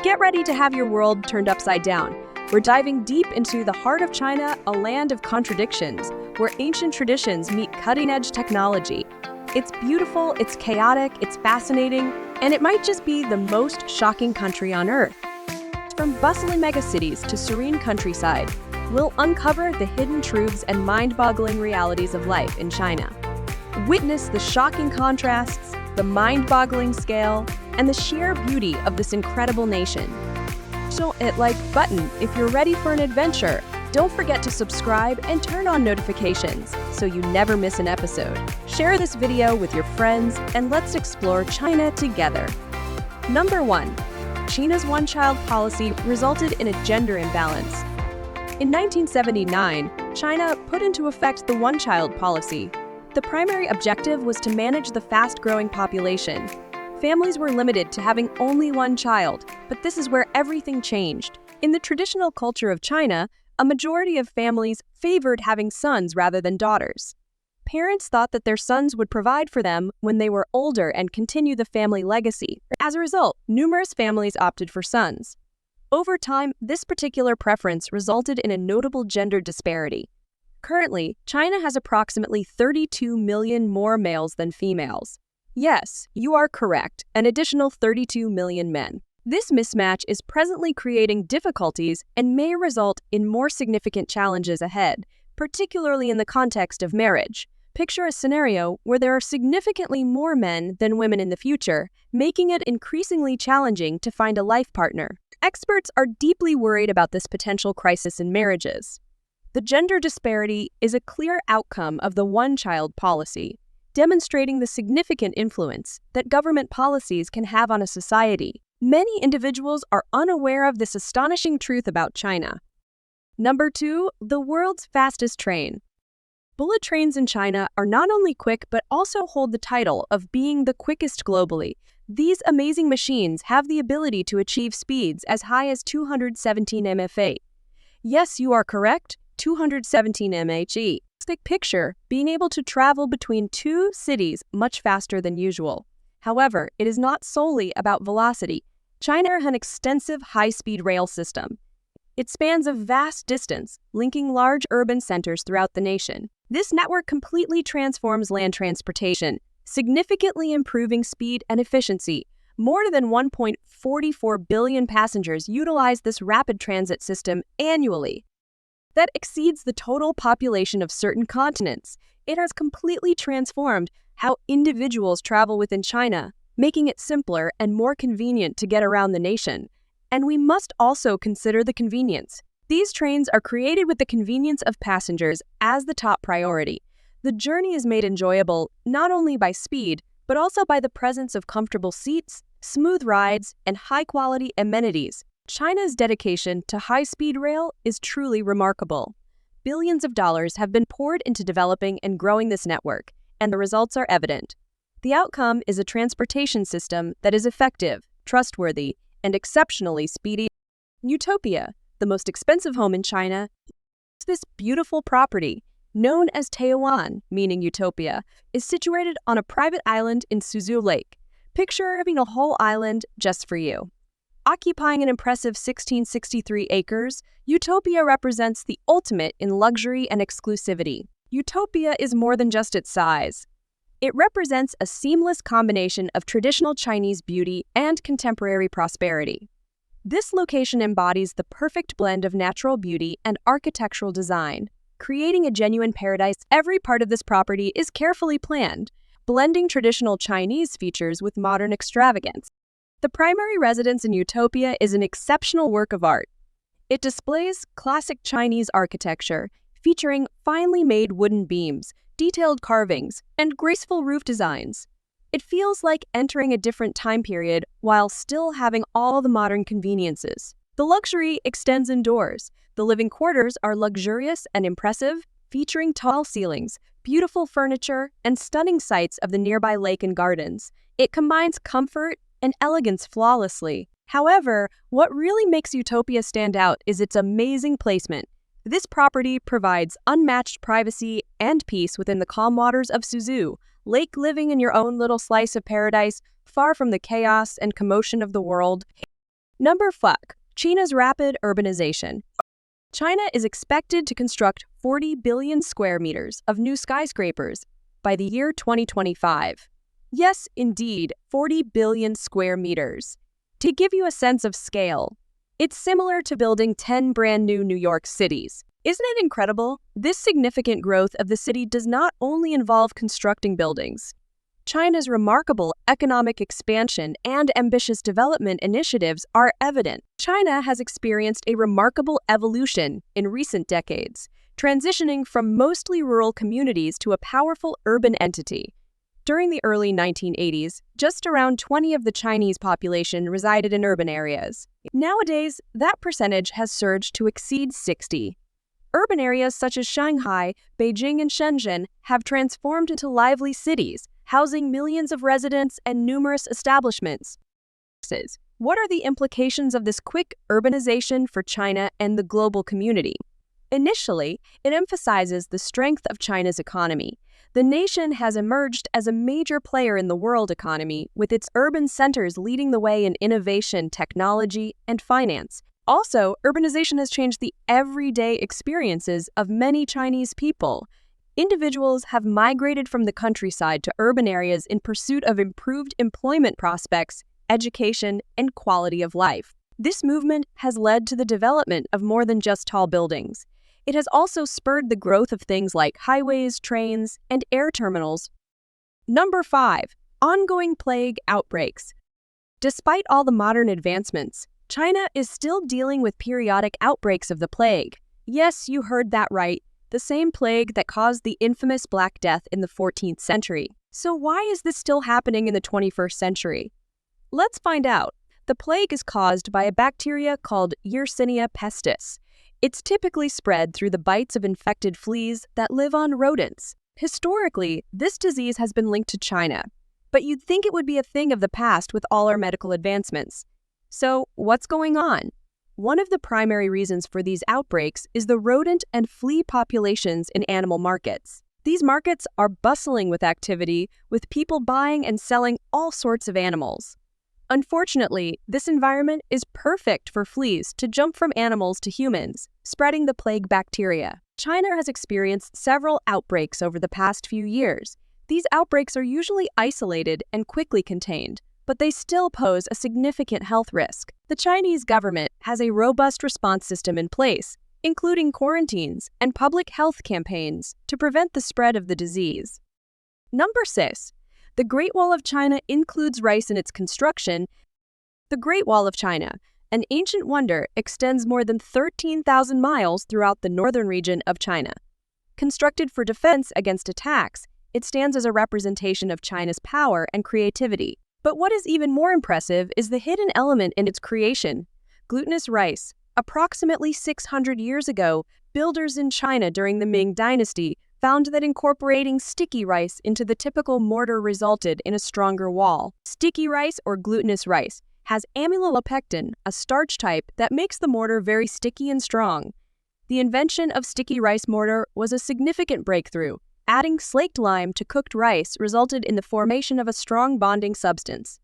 Get ready to have your world turned upside down. We're diving deep into the heart of China, a land of contradictions, where ancient traditions meet cutting-edge technology. It's beautiful, it's chaotic, it's fascinating, and it might just be the most shocking country on Earth. From bustling megacities to serene countryside, we'll uncover the hidden truths and mind-boggling realities of life in China. Witness the shocking contrasts, the mind-boggling scale, and the sheer beauty of this incredible nation. So hit like button if you're ready for an adventure. Don't forget to subscribe and turn on notifications so you never miss an episode. Share this video with your friends and let's explore China together. Number 1. China's one-child policy resulted in a gender imbalance. In 1979, China put into effect the one-child policy. The primary objective was to manage the fast-growing population. Families were limited to having only one child, but this is where everything changed. In the traditional culture of China, a majority of families favored having sons rather than daughters. Parents thought that their sons would provide for them when they were older and continue the family legacy. As a result, numerous families opted for sons. Over time, this particular preference resulted in a notable gender disparity. Currently, China has approximately 32 million more males than females. Yes, you are correct, an additional 32 million men. This mismatch is presently creating difficulties and may result in more significant challenges ahead, particularly in the context of marriage. Picture a scenario where there are significantly more men than women in the future, making it increasingly challenging to find a life partner. Experts are deeply worried about this potential crisis in marriages. The gender disparity is a clear outcome of the one-child policy, demonstrating the significant influence that government policies can have on a society. Many individuals are unaware of this astonishing truth about China. Number 2, the world's fastest train. Bullet trains in China are not only quick but also hold the title of being the quickest globally. These amazing machines have the ability to achieve speeds as high as 217 mph. Yes, you are correct, 217 mph. Picture being able to travel between two cities much faster than usual. However, it is not solely about velocity. China has an extensive high-speed rail system. It spans a vast distance, linking large urban centers throughout the nation. This network completely transforms land transportation, significantly improving speed and efficiency. More than 1.44 billion passengers utilize this rapid transit system annually. That exceeds the total population of certain continents. It has completely transformed how individuals travel within China, making it simpler and more convenient to get around the nation. And we must also consider the convenience. These trains are created with the convenience of passengers as the top priority. The journey is made enjoyable not only by speed, but also by the presence of comfortable seats, smooth rides, and high-quality amenities. China's dedication to high-speed rail is truly remarkable. Billions of dollars have been poured into developing and growing this network, and the results are evident. The outcome is a transportation system that is effective, trustworthy, and exceptionally speedy. Utopia, the most expensive home in China, this beautiful property, known as Taiwan, meaning Utopia, is situated on a private island in Suzhou Lake. Picture having a whole island just for you. Occupying an impressive 1,663 acres, Utopia represents the ultimate in luxury and exclusivity. Utopia is more than just its size. It represents a seamless combination of traditional Chinese beauty and contemporary prosperity. This location embodies the perfect blend of natural beauty and architectural design, creating a genuine paradise. Every part of this property is carefully planned, blending traditional Chinese features with modern extravagance. The primary residence in Utopia is an exceptional work of art. It displays classic Chinese architecture, featuring finely made wooden beams, detailed carvings, and graceful roof designs. It feels like entering a different time period while still having all the modern conveniences. The luxury extends indoors. The living quarters are luxurious and impressive, featuring tall ceilings, beautiful furniture, and stunning sights of the nearby lake and gardens. It combines comfort and elegance flawlessly. However, what really makes Utopia stand out is its amazing placement. This property provides unmatched privacy and peace within the calm waters of Suzhou Lake, living in your own little slice of paradise, far from the chaos and commotion of the world. Number 5. China's rapid urbanization. China is expected to construct 40 billion square meters of new skyscrapers by the year 2025. Yes, indeed, 40 billion square meters. To give you a sense of scale, it's similar to building 10 brand new New York cities. Isn't it incredible? This significant growth of the city does not only involve constructing buildings. China's remarkable economic expansion and ambitious development initiatives are evident. China has experienced a remarkable evolution in recent decades, transitioning from mostly rural communities to a powerful urban entity. During the early 1980s, just around 20% of the Chinese population resided in urban areas. Nowadays, that percentage has surged to exceed 60%. Urban areas such as Shanghai, Beijing, and Shenzhen have transformed into lively cities, housing millions of residents and numerous establishments. What are the implications of this quick urbanization for China and the global community? Initially, it emphasizes the strength of China's economy. The nation has emerged as a major player in the world economy, with its urban centers leading the way in innovation, technology, and finance. Also, urbanization has changed the everyday experiences of many Chinese people. Individuals have migrated from the countryside to urban areas in pursuit of improved employment prospects, education, and quality of life. This movement has led to the development of more than just tall buildings. It has also spurred the growth of things like highways, trains, and air terminals. Number 5. Ongoing plague outbreaks. Despite all the modern advancements, China is still dealing with periodic outbreaks of the plague. Yes, you heard that right. The same plague that caused the infamous Black Death in the 14th century. So why is this still happening in the 21st century? Let's find out. The plague is caused by a bacteria called Yersinia pestis. It's typically spread through the bites of infected fleas that live on rodents. Historically, this disease has been linked to China, but you'd think it would be a thing of the past with all our medical advancements. So, what's going on? One of the primary reasons for these outbreaks is the rodent and flea populations in animal markets. These markets are bustling with activity, with people buying and selling all sorts of animals. Unfortunately, this environment is perfect for fleas to jump from animals to humans, spreading the plague bacteria. China has experienced several outbreaks over the past few years. These outbreaks are usually isolated and quickly contained, but they still pose a significant health risk. The Chinese government has a robust response system in place, including quarantines and public health campaigns to prevent the spread of the disease. Number 6. The Great Wall of China includes rice in its construction. The Great Wall of China, an ancient wonder, extends more than 13,000 miles throughout the northern region of China. Constructed for defense against attacks, it stands as a representation of China's power and creativity. But what is even more impressive is the hidden element in its creation: glutinous rice. Approximately 600 years ago, builders in China during the Ming Dynasty found that incorporating sticky rice into the typical mortar resulted in a stronger wall. Sticky rice, or glutinous rice, has amylopectin, a starch type that makes the mortar very sticky and strong. The invention of sticky rice mortar was a significant breakthrough. Adding slaked lime to cooked rice resulted in the formation of a strong bonding substance.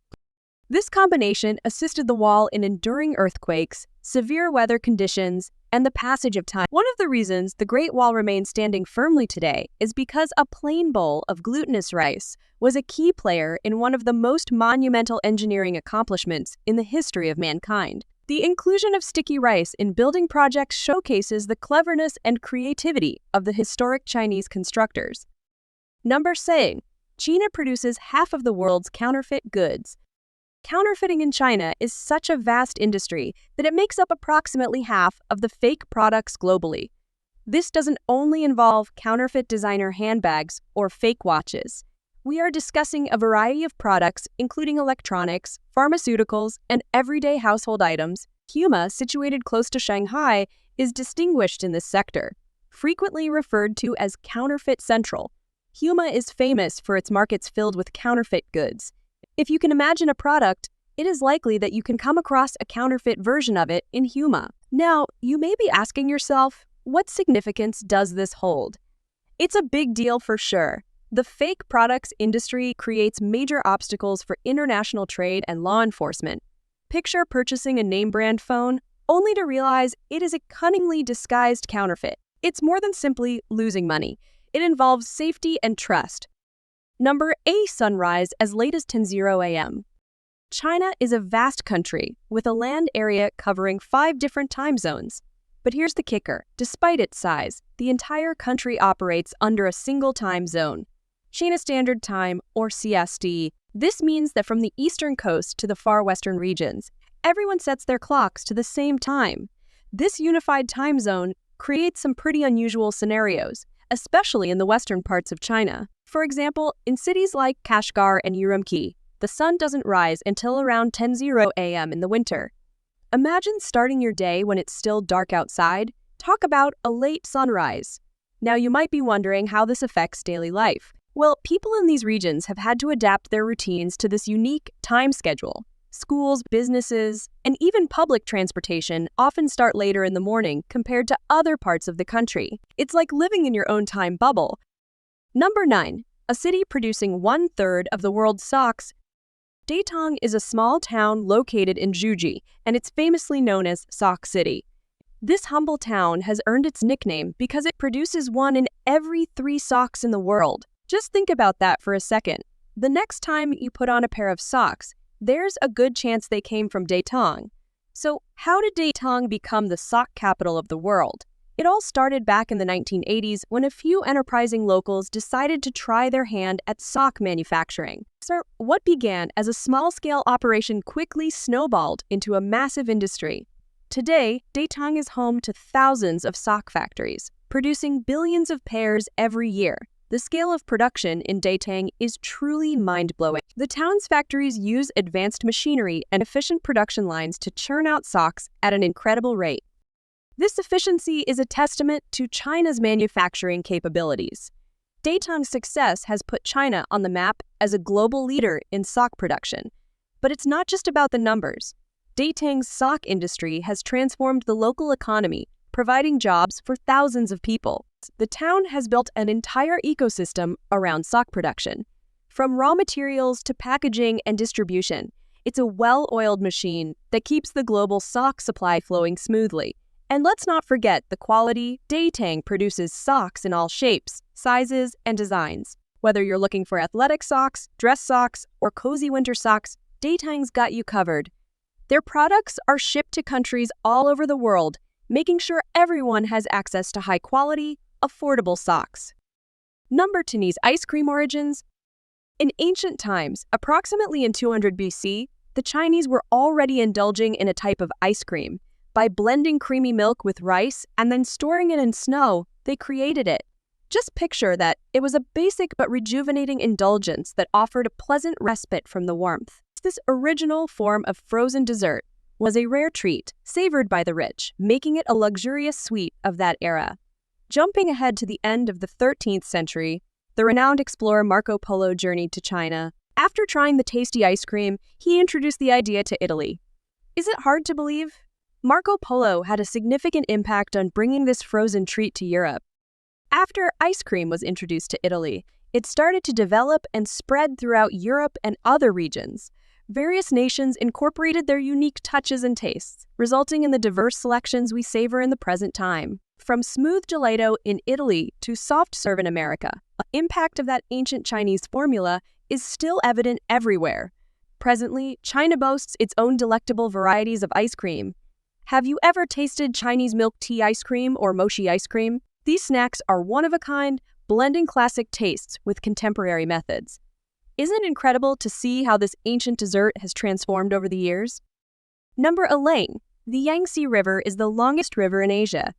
This combination assisted the wall in enduring earthquakes, severe weather conditions, and the passage of time. One of the reasons the Great Wall remains standing firmly today is because a plain bowl of glutinous rice was a key player in one of the most monumental engineering accomplishments in the history of mankind. The inclusion of sticky rice in building projects showcases the cleverness and creativity of the historic Chinese constructors. Number 7. China produces half of the world's counterfeit goods. Counterfeiting in China is such a vast industry that it makes up approximately half of the fake products globally. This doesn't only involve counterfeit designer handbags or fake watches. We are discussing a variety of products, including electronics, pharmaceuticals, and everyday household items. Huma, situated close to Shanghai, is distinguished in this sector. Frequently referred to as Counterfeit Central, Huma is famous for its markets filled with counterfeit goods. If you can imagine a product, it is likely that you can come across a counterfeit version of it in Huma. Now, you may be asking yourself, what significance does this hold? It's a big deal for sure. The fake products industry creates major obstacles for international trade and law enforcement. Picture purchasing a name-brand phone only to realize it is a cunningly disguised counterfeit. It's more than simply losing money. It involves safety and trust. Number A, sunrise as late as 10:00 a.m. China is a vast country with a land area covering 5 different time zones. But here's the kicker. Despite its size, the entire country operates under a single time zone, China Standard Time, or CST. This means that from the eastern coast to the far western regions, everyone sets their clocks to the same time. This unified time zone creates some pretty unusual scenarios, especially in the western parts of China. For example, in cities like Kashgar and Urumqi, the sun doesn't rise until around 10:00 a.m. in the winter. Imagine starting your day when it's still dark outside. Talk about a late sunrise. Now you might be wondering how this affects daily life. Well, people in these regions have had to adapt their routines to this unique time schedule. Schools, businesses, and even public transportation often start later in the morning compared to other parts of the country. It's like living in your own time bubble. Number 9. A city producing 1/3 of the world's socks. Datong is a small town located in Zhuji, and it's famously known as Sock City. This humble town has earned its nickname because it produces 1 in every 3 socks in the world. Just think about that for a second. The next time you put on a pair of socks, there's a good chance they came from Datong. So how did Datong become the sock capital of the world? It all started back in the 1980s when a few enterprising locals decided to try their hand at sock manufacturing. So what began as a small-scale operation quickly snowballed into a massive industry. Today, Datong is home to thousands of sock factories, producing billions of pairs every year. The scale of production in Datong is truly mind-blowing. The town's factories use advanced machinery and efficient production lines to churn out socks at an incredible rate. This efficiency is a testament to China's manufacturing capabilities. Datong's success has put China on the map as a global leader in sock production. But it's not just about the numbers. Datong's sock industry has transformed the local economy, providing jobs for thousands of people. The town has built an entire ecosystem around sock production. From raw materials to packaging and distribution, it's a well-oiled machine that keeps the global sock supply flowing smoothly. And let's not forget the quality. Datong produces socks in all shapes, sizes, and designs. Whether you're looking for athletic socks, dress socks, or cozy winter socks, Datong's got you covered. Their products are shipped to countries all over the world, making sure everyone has access to high-quality, affordable socks. Number 10. Ice cream origins. In ancient times, approximately in 200 BC, the Chinese were already indulging in a type of ice cream. By blending creamy milk with rice and then storing it in snow, they created it. Just picture that it was a basic but rejuvenating indulgence that offered a pleasant respite from the warmth. This original form of frozen dessert was a rare treat, savored by the rich, making it a luxurious sweet of that era. Jumping ahead to the end of the 13th century, the renowned explorer Marco Polo journeyed to China. After trying the tasty ice cream, he introduced the idea to Italy. Is it hard to believe? Marco Polo had a significant impact on bringing this frozen treat to Europe. After ice cream was introduced to Italy, it started to develop and spread throughout Europe and other regions. Various nations incorporated their unique touches and tastes, resulting in the diverse selections we savor in the present time. From smooth gelato in Italy to soft serve in America, the impact of that ancient Chinese formula is still evident everywhere. Presently, China boasts its own delectable varieties of ice cream. Have you ever tasted Chinese milk tea ice cream or mochi ice cream? These snacks are one of a kind, blending classic tastes with contemporary methods. Isn't it incredible to see how this ancient dessert has transformed over the years? Number 11. The Yangtze River is the longest river in Asia.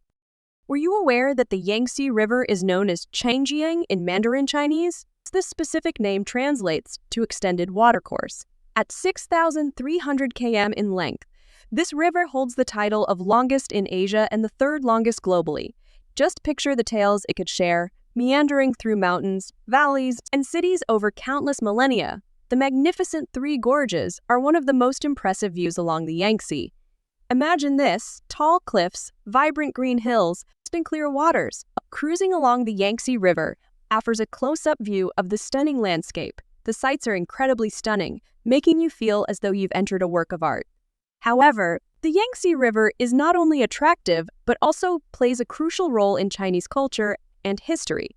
Were you aware that the Yangtze River is known as Changjiang in Mandarin Chinese? This specific name translates to extended watercourse. At 6,300 km in length, this river holds the title of longest in Asia and the 3rd longest globally. Just picture the tales it could share, meandering through mountains, valleys, and cities over countless millennia. The magnificent Three Gorges are one of the most impressive views along the Yangtze. Imagine this: tall cliffs, vibrant green hills, and clear waters. Cruising along the Yangtze River offers a close-up view of the stunning landscape. The sights are incredibly stunning, making you feel as though you've entered a work of art. However, the Yangtze River is not only attractive, but also plays a crucial role in Chinese culture and history.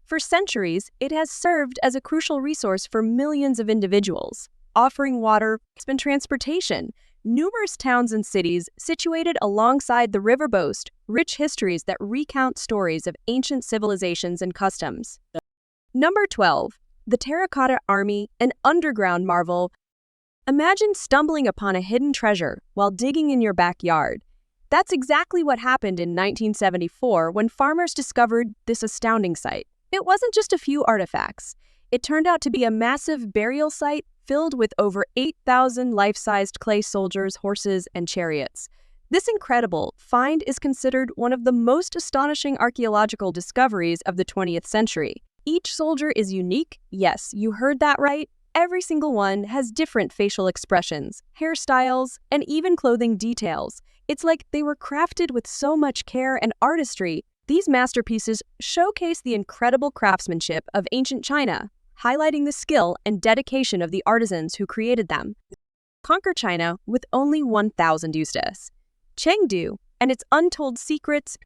For centuries, it has served as a crucial resource for millions of individuals, offering water and transportation. Numerous towns and cities situated alongside the river boast rich histories that recount stories of ancient civilizations and customs. Number 12. The Terracotta Army, an underground marvel. Imagine stumbling upon a hidden treasure while digging in your backyard. That's exactly what happened in 1974 when farmers discovered this astounding site. It wasn't just a few artifacts. It turned out to be a massive burial site filled with over 8,000 life-sized clay soldiers, horses, and chariots. This incredible find is considered one of the most astonishing archaeological discoveries of the 20th century. Each soldier is unique. Yes, you heard that right. Every single one has different facial expressions, hairstyles, and even clothing details. It's like they were crafted with so much care and artistry. These masterpieces showcase the incredible craftsmanship of ancient China, highlighting the skill and dedication of the artisans who created them. Conquer China with only 1,000 euros. Chengdu and its untold secrets.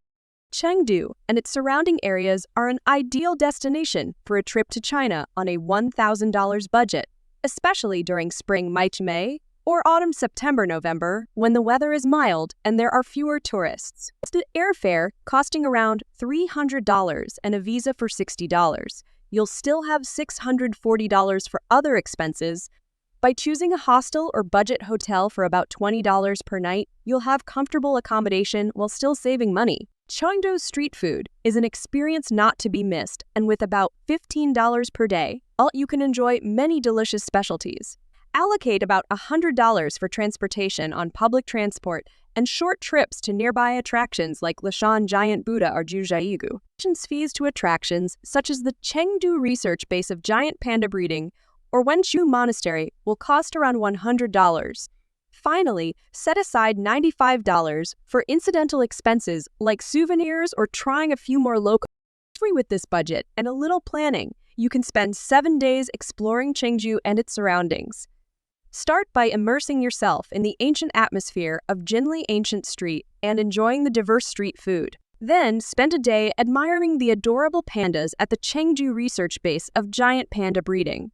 Chengdu and its surrounding areas are an ideal destination for a trip to China on a $1,000 budget, especially during spring May or autumn September-November when the weather is mild and there are fewer tourists. The airfare costing around $300 and a visa for $60. You'll still have $640 for other expenses. By choosing a hostel or budget hotel for about $20 per night, you'll have comfortable accommodation while still saving money. Chengdu's street food is an experience not to be missed, and with about $15 per day, you can enjoy many delicious specialties. Allocate about $100 for transportation on public transport and short trips to nearby attractions like Lishan Giant Buddha or Juzhaigu. Fees to attractions such as the Chengdu research base of giant panda breeding or Wenshu Monastery will cost around $100. Finally, set aside $95 for incidental expenses like souvenirs or trying a few more local. With this budget and a little planning, you can spend 7 days exploring Chengdu and its surroundings. Start by immersing yourself in the ancient atmosphere of Jinli Ancient Street and enjoying the diverse street food. Then spend a day admiring the adorable pandas at the Chengdu research base of giant panda breeding.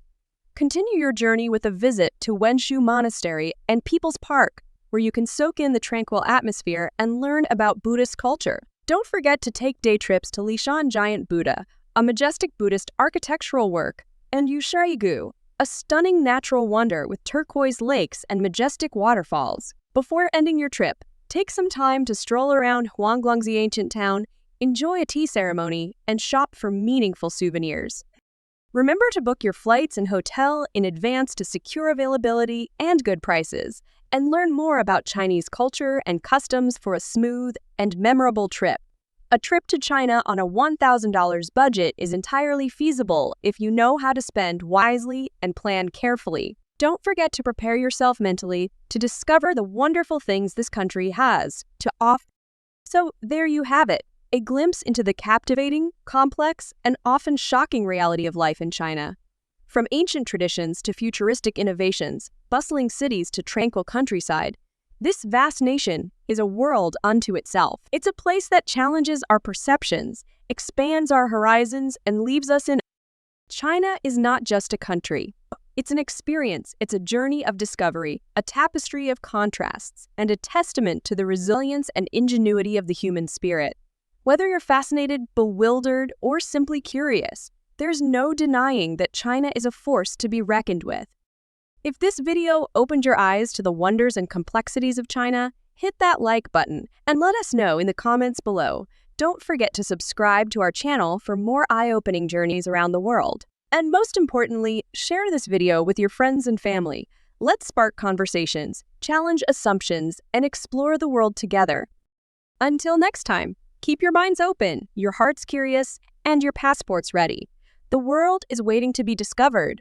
Continue your journey with a visit to Wenshu Monastery and People's Park, where you can soak in the tranquil atmosphere and learn about Buddhist culture. Don't forget to take day trips to Lishan Giant Buddha, a majestic Buddhist architectural work, and Yuzhaigu, a stunning natural wonder with turquoise lakes and majestic waterfalls. Before ending your trip, take some time to stroll around Huanglongzi ancient town, enjoy a tea ceremony, and shop for meaningful souvenirs. Remember to book your flights and hotel in advance to secure availability and good prices, and learn more about Chinese culture and customs for a smooth and memorable trip. A trip to China on a $1,000 budget is entirely feasible if you know how to spend wisely and plan carefully. Don't forget to prepare yourself mentally to discover the wonderful things this country has to offer. So there you have it, a glimpse into the captivating, complex, and often shocking reality of life in China. From ancient traditions to futuristic innovations, bustling cities to tranquil countryside, this vast nation is a world unto itself. It's a place that challenges our perceptions, expands our horizons, and leaves us in. China is not just a country. It's an experience, it's a journey of discovery, a tapestry of contrasts, and a testament to the resilience and ingenuity of the human spirit. Whether you're fascinated, bewildered, or simply curious, there's no denying that China is a force to be reckoned with. If this video opened your eyes to the wonders and complexities of China, hit that like button and let us know in the comments below. Don't forget to subscribe to our channel for more eye-opening journeys around the world. And most importantly, share this video with your friends and family. Let's spark conversations, challenge assumptions, and explore the world together. Until next time, keep your minds open, your hearts curious, and your passports ready. The world is waiting to be discovered.